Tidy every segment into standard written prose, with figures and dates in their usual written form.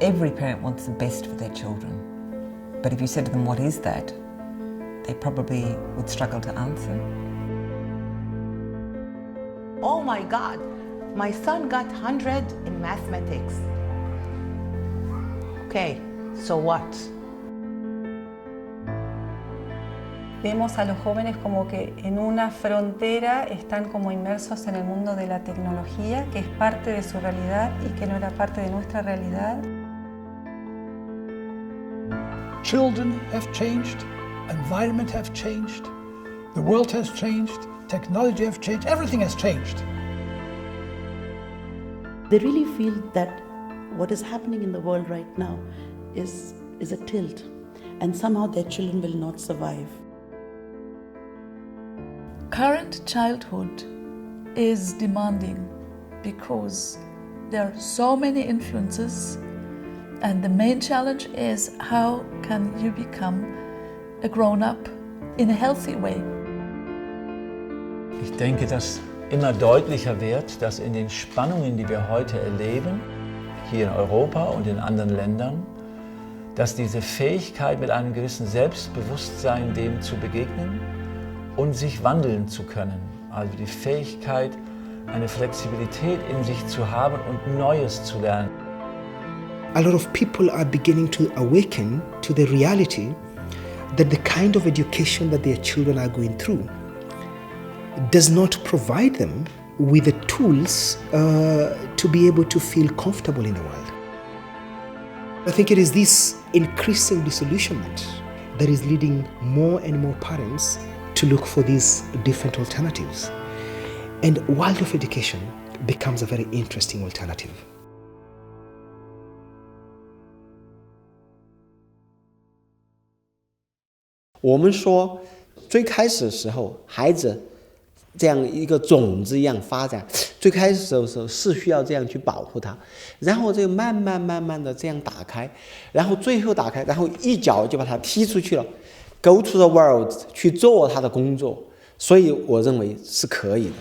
Every parent wants the best for their children. But if you said to them, what is that? They probably would struggle to answer. Oh my God, my son got 100 in mathematics. Okay, so what? Vemos a los jóvenes como que en una frontera están como inmersos en el mundo de la tecnología, que es parte de su realidad y que no era parte de nuestra realidad. Children have changed, environment have changed, the world has changed, technology has changed, everything has changed. They really feel that what is happening in the world right now is a tilt, and somehow their children will not survive. Current childhood is demanding because there are so many influences, and the main challenge is how can you become a grown-up in a healthy way. Ich denke, dass immer deutlicher wird, dass in den Spannungen, die wir heute erleben, hier in Europa und in anderen Ländern, dass diese Fähigkeit mit einem gewissen Selbstbewusstsein dem zu begegnen und sich wandeln zu können. Also die Fähigkeit, eine Flexibilität in sich zu haben und Neues zu lernen. A lot of people are beginning to awaken to the reality that the kind of education that their children are going through does not provide them with the tools to be able to feel comfortable in the world. I think it is this increasing disillusionment that is leading more and more parents to look for these different alternatives. And Waldorf education becomes a very interesting alternative.我们说，最开始的时候，孩子这样一个种子一样发展，最开始的时候是需要这样去保护它，然后这个慢慢的这样打开，然后最后打开，然后一脚就把它踢出去了 ，go to the world 去做他的工作，所以我认为是可以的。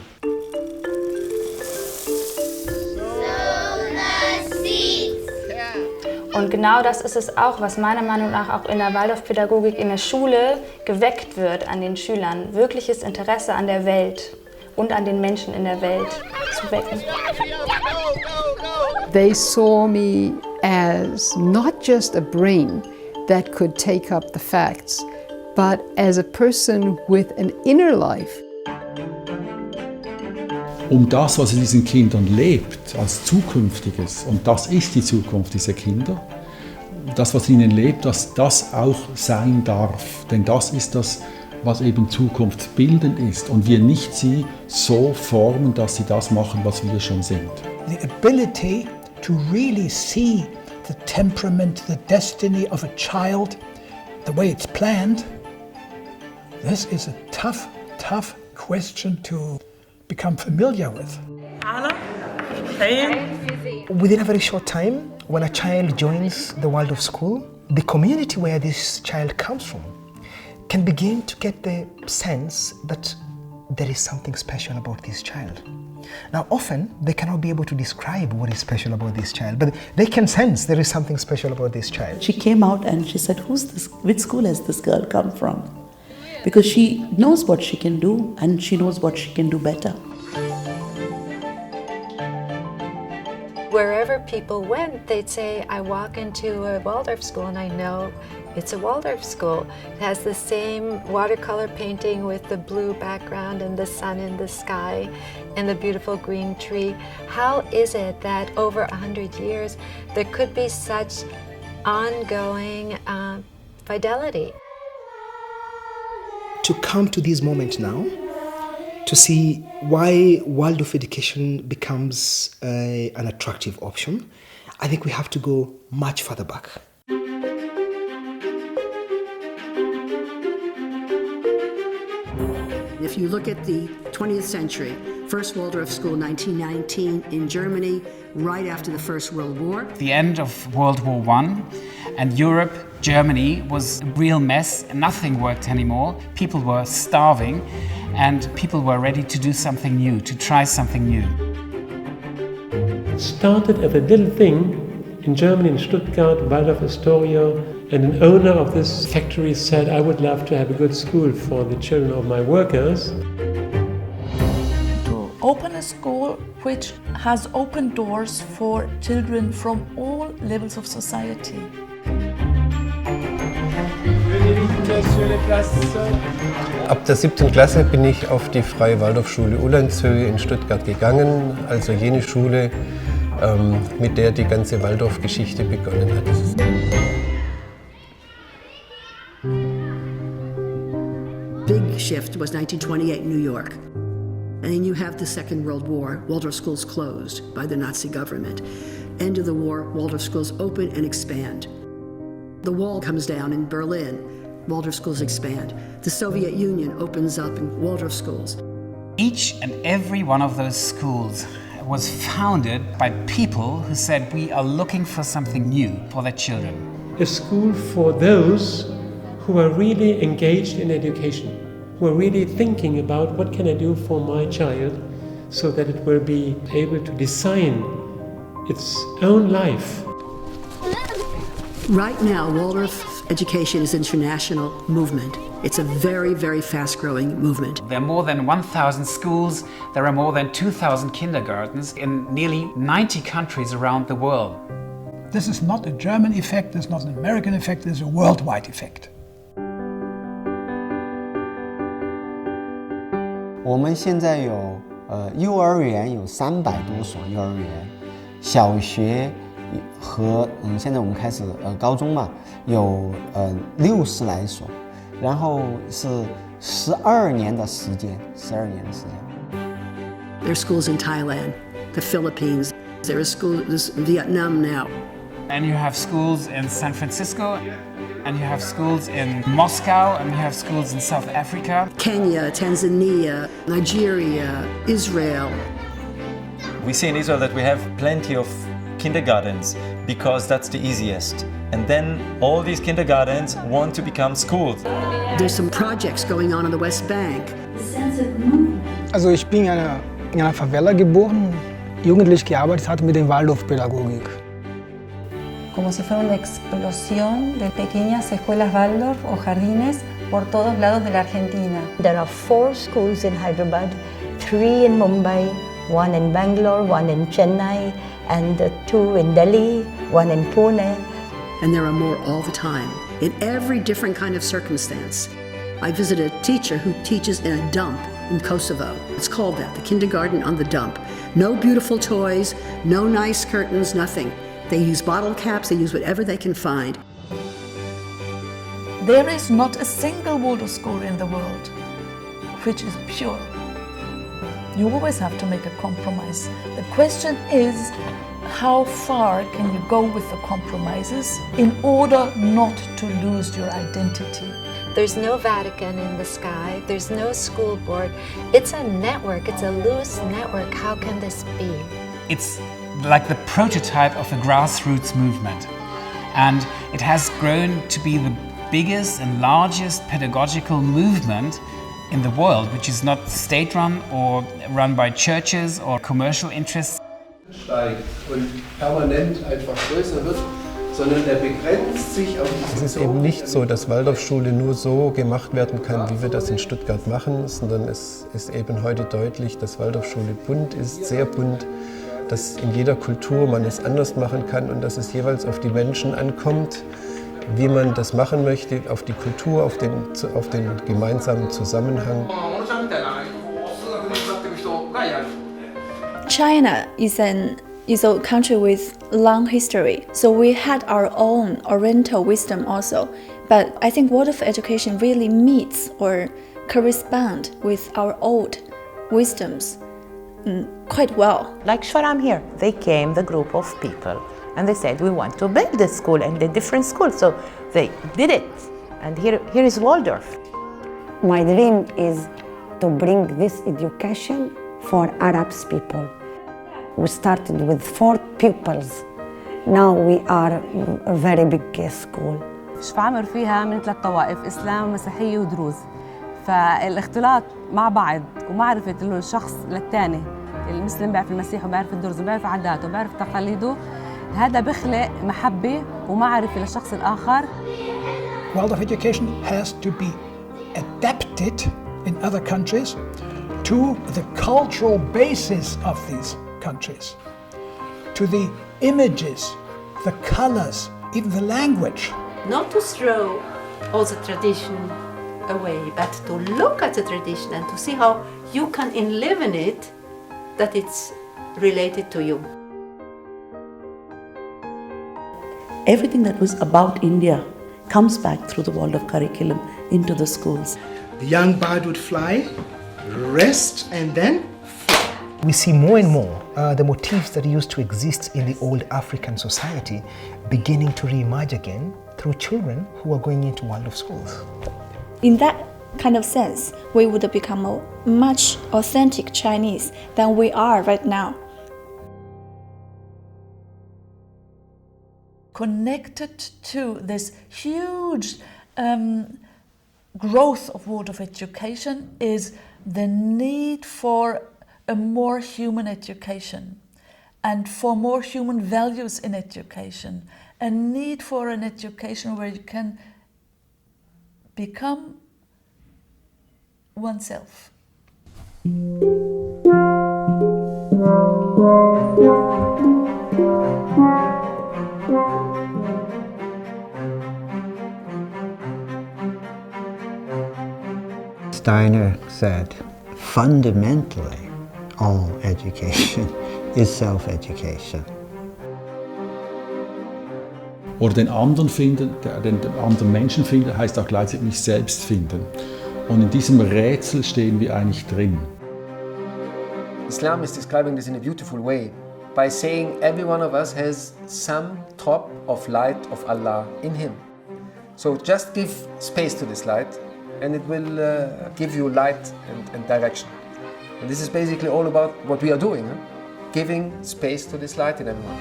Und genau das ist es auch, was meiner Meinung nach auch in der Waldorfpädagogik in der Schule geweckt wird an den Schülern, wirkliches Interesse an der Welt und an den Menschen in der Welt zu wecken. They saw me as not just a brain that could take up the facts, but as a person with an inner life. Das, was in diesen Kindern lebt, als Zukünftiges, und das ist die Zukunft dieser Kinder, das, was in ihnen lebt, dass das auch sein darf. Denn das ist das, was eben zukunftsbildend ist. Und wir nicht sie so formen, dass sie das machen, was wir schon sind. The ability to really see the temperament, the destiny of a child, the way it's planned, this is a tough question to become familiar with. Within a very short time, when a child joins the Waldorf school, the community where this child comes from can begin to get the sense that there is something special about this child. Now, often they cannot be able to describe what is special about this child, but they can sense there is something special about this child. She came out and she said, "Who's this? Which school has this girl come from?" Because she knows what she can do and she knows what she can do better. Wherever people went, they'd say, I walk into a Waldorf school and I know it's a Waldorf school. It has the same watercolor painting with the blue background and the sun in the sky and the beautiful green tree. How is it that over 100 years there could be such ongoing fidelity? To come to this moment now, to see why Waldorf education becomes an attractive option, I think we have to go much further back. If you look at the 20th century, first Waldorf school, 1919 in Germany, right after the First World War. The end of World War I, and Europe, Germany was a real mess. Nothing worked anymore. People were starving, and people were ready to do something new, to try something new. It started as a little thing in Germany, in Stuttgart, Waldorf Astoria, and an owner of this factory said, I would love to have a good school for the children of my workers. To open a school which has open doors for children from all levels of society. Ab der 7. Klasse bin ich auf die Freie Waldorfschule Ulandshöhe in Stuttgart gegangen, also jene Schule, mit der die ganze Waldorf-Geschichte begonnen hat. Big shift was 1928 in New York. And then you have the Second World War. Waldorf schools closed by the Nazi government. End of the war, Waldorf schools open and expand. The wall comes down in Berlin. Waldorf schools expand. The Soviet Union opens up in Waldorf schools. Each and every one of those schools was founded by people who said, we are looking for something new for their children. A school for those who are really engaged in education, who are really thinking about what can I do for my child so that it will be able to design its own life. Right now, Waldorf education is an international movement. It's a very, very fast-growing movement. There are more than 1,000 schools, there are more than 2,000 kindergartens in nearly 90 countries around the world. This is not a German effect, this is not an American effect, this is a worldwide effect. 我们现在有幼儿园有300多所幼儿园，小学和现在我们开始高中嘛，有60来所，然后是12年的时间，12年的时间。There are schools in Thailand, the Philippines. There are schools in Vietnam now. And you have schools in San Francisco, and you have schools in Moscow, and you have schools in South Africa. Kenya, Tanzania, Nigeria, Israel. We see in Israel that we have plenty of kindergartens because that's the easiest. And then all these kindergartens want to become schools. There's some projects going on the West Bank. Also ich bin in einer Favela geboren, jugendlich gearbeitet hatte mit der Waldorfpädagogik. Como si fuera una explosión de pequeñas escuelas Waldorf o jardines por todos lados de la Argentina. There are 4 schools in Hyderabad, 3 in Mumbai, 1 in Bangalore, 1 in Chennai, and 2 in Delhi, 1 in Pune. And there are more all the time, in every different kind of circumstance. I visited a teacher who teaches in a dump in Kosovo. It's called that, the kindergarten on the dump. No beautiful toys, no nice curtains, nothing. They use bottle caps, they use whatever they can find. There is not a single Waldorf school in the world which is pure. You always have to make a compromise. The question is, how far can you go with the compromises in order not to lose your identity? There's no Vatican in the sky, there's no school board. It's a network, it's a loose network. How can this be? It's like the prototype of a grassroots movement. And it has grown to be the biggest and largest pedagogical movement in the world, which is not state-run or run by churches or commercial interests. Steigt und permanent einfach größer wird, sondern er begrenzt sich auf dieses. Es ist eben nicht so, dass Waldorfschule nur so gemacht werden kann, wie wir das in Stuttgart machen, sondern es ist eben heute deutlich, dass Waldorfschule bunt ist, sehr bunt, dass in jeder Kultur man es anders machen kann und dass es jeweils auf die Menschen ankommt, wie man das machen möchte, auf die Kultur, auf den gemeinsamen Zusammenhang. China is a country with long history, so we had our own Oriental wisdom also. But I think Waldorf education really meets or corresponds with our old wisdoms quite well. Like Sharam here, they came, the group of people, and they said, we want to build this school and a different school. So they did it. And here is Waldorf. My dream is to bring this education for Arab people. We started with 4 pupils. Now we are a very big school. شفعمر فيها من 3 طوائف، إسلام مسيحية ودروز. فالاختلاط مع بعض ومعرفة الشخص للثاني، المسلم بيعرف المسيح وبيعرف الدرز وبيعرف عاداته وبيعرف تقاليده، هذا بخلق محبة ومعرفة للشخص الآخر. Waldorf education has to be adapted in other countries to the cultural basis of these countries, to the images, the colors, even the language. Not to throw all the tradition away, but to look at the tradition and to see how you can live in it, that it's related to you. Everything that was about India comes back through the Waldorf curriculum into the schools. The young bird would fly, rest, and then fly. We see more and more the motifs that used to exist in the old African society beginning to re-emerge again through children who are going into Waldorf schools. In that kind of sense, we would become a much authentic Chinese than we are right now. Connected to this huge growth of Waldorf education is the need for a more human education and for more human values in education, a need for an education where you can become oneself. Steiner said, fundamentally, all education is self-education. Oder den anderen finden, den anderen Menschen finden, heißt auch gleichzeitig mich selbst finden. Und in diesem Rätsel stehen wir eigentlich drin. Islam is describing this in a beautiful way by saying every one of us has some drop of light of Allah in him. So just give space to this light and it will give you light and direction. And this is basically all about what we are doing, giving space to this light in everyone.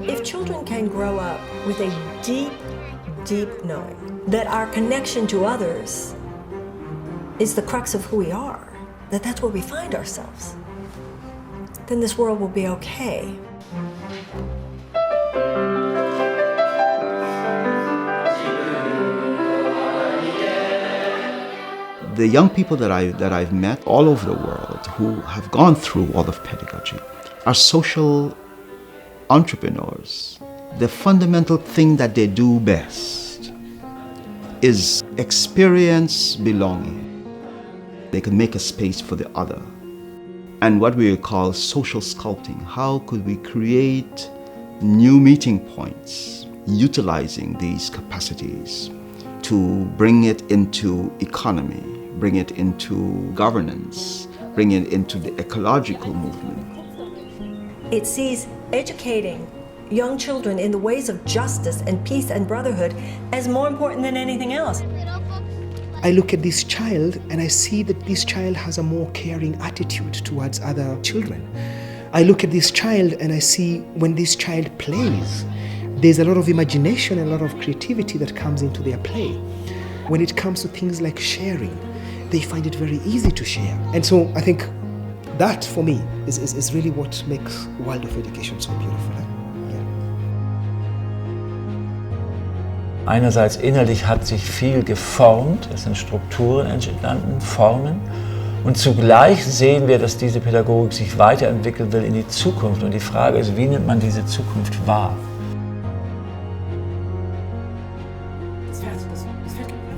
If children can grow up with a deep, deep knowing that our connection to others is the crux of who we are, that that's where we find ourselves, then this world will be okay. The young people that I've met all over the world who have gone through Waldorf pedagogy are social entrepreneurs. The fundamental thing that they do best is experience belonging. They can make a space for the other. And what we call social sculpting. How could we create new meeting points utilizing these capacities to bring it into economy, bring it into governance, bring it into the ecological movement. It sees educating young children in the ways of justice and peace and brotherhood as more important than anything else. I look at this child and I see that this child has a more caring attitude towards other children. I look at this child and I see when this child plays, there's a lot of imagination and a lot of creativity that comes into their play. When it comes to things like sharing, they find it very easy to share. And so I think that for me is really what makes Waldorf education so beautiful. Einerseits innerlich hat sich viel geformt, es sind Strukturen entstanden, Formen. Und zugleich sehen wir, dass diese Pädagogik sich weiterentwickeln will in die Zukunft. Und die Frage ist, wie nimmt man diese Zukunft wahr?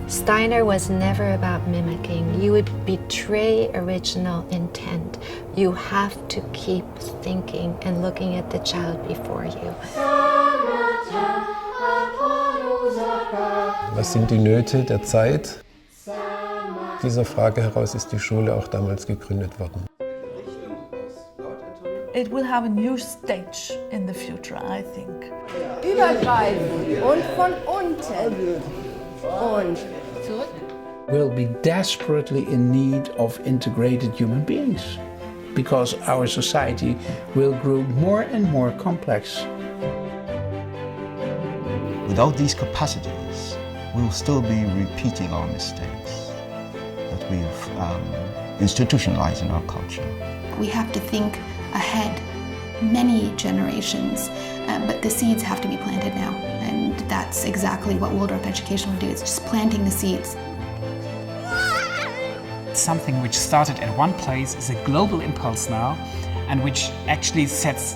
Steiner was never about mimicking. You would betray original intent. You have to keep thinking and looking at the child before you. Was sind die Nöte der Zeit? Dieser Frage heraus ist die Schule auch damals gegründet worden. It will have a new stage in the future, I think. Übergreifend und von unten und zurück. We'll be desperately in need of integrated human beings because our society will grow more and more complex. Without these capacities, we will still be repeating our mistakes that we've institutionalized in our culture. We have to think ahead many generations, but the seeds have to be planted now, and that's exactly what Waldorf education will do. It's just planting the seeds. Something which started at one place is a global impulse now, and which actually sets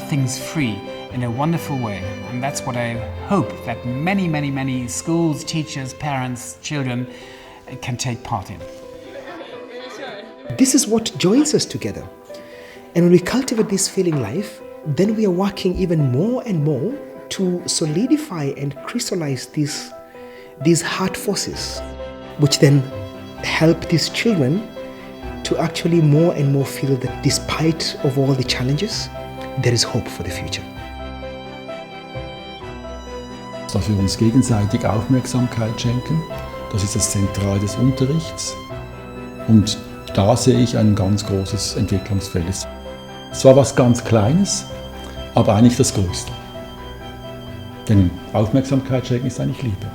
things free in a wonderful way. And that's what I hope that many, many, many schools, teachers, parents, children can take part in. This is what joins us together. And when we cultivate this feeling life, then we are working even more and more to solidify and crystallize these heart forces, which then help these children to actually more and more feel that despite of all the challenges, there is hope for the future. Dass wir uns gegenseitig Aufmerksamkeit schenken, das ist das Zentrale des Unterrichts. Und da sehe ich ein ganz großes Entwicklungsfeld. Es war was ganz Kleines, aber eigentlich das Größte. Denn Aufmerksamkeit schenken ist eigentlich Liebe.